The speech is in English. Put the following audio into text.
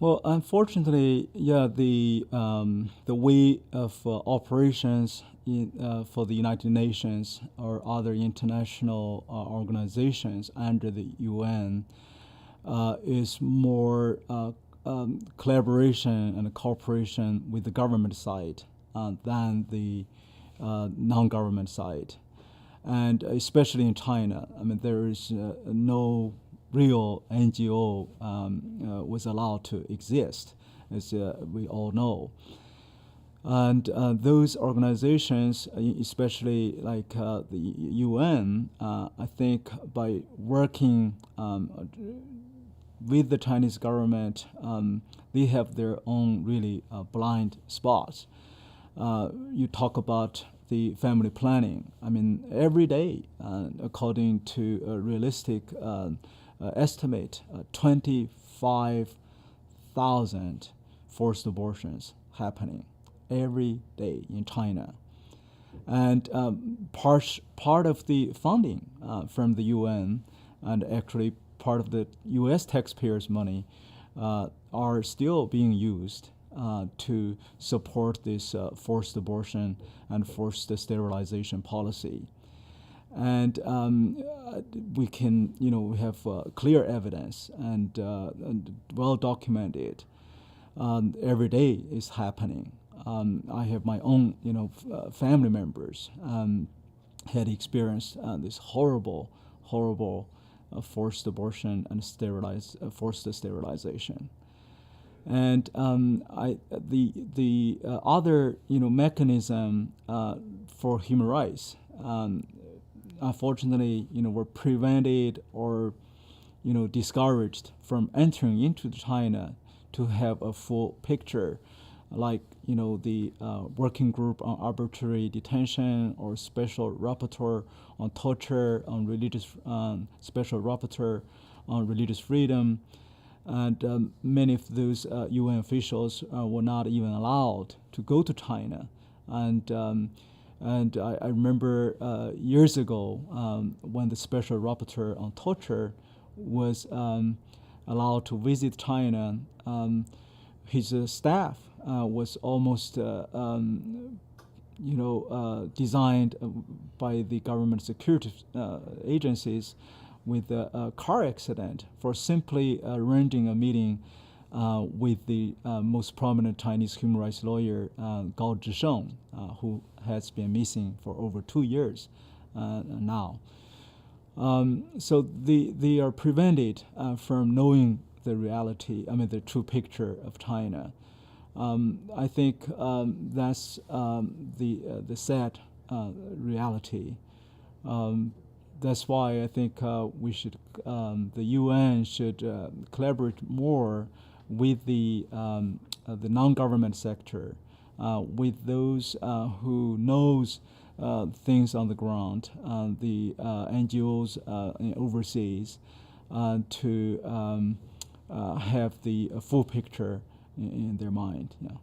Well, unfortunately, yeah, the way of operations for the United Nations or other international organizations under the UN is more collaboration and cooperation with the government side than the non-government side, and especially in China. I mean, there is no real NGO was allowed to exist, as we all know. And those organizations, especially like the UN, I think by working with the Chinese government, they have their own really blind spots. You talk about the family planning. I mean, every day, according to a realistic estimate, 25,000 forced abortions happening every day in China. And part of the funding from the UN and actually part of the U.S. taxpayers' money are still being used to support this forced abortion and forced sterilization policy. And we can, we have clear evidence and well documented. Every day is happening. I have my own, family members had experienced this horrible, horrible forced abortion and forced sterilization. And the other mechanism for human rights, unfortunately, were prevented or discouraged from entering into China to have a full picture, like the working group on arbitrary detention or special rapporteur on torture, on religious special rapporteur on religious freedom, and many of those UN officials were not even allowed to go to China, and I remember years ago when the special rapporteur on torture was allowed to visit China. His staff was almost, designed by the government security agencies with a car accident for simply arranging a meeting with the most prominent Chinese human rights lawyer, Gao Zhisheng, who has been missing for over 2 years now. So they are prevented from knowing the reality, the true picture of China. I think that's the sad reality. That's why I think we should, the UN should collaborate more with the non-government sector, with those who knows things on the ground, the NGOs overseas, to have the full picture in their mind. Yeah.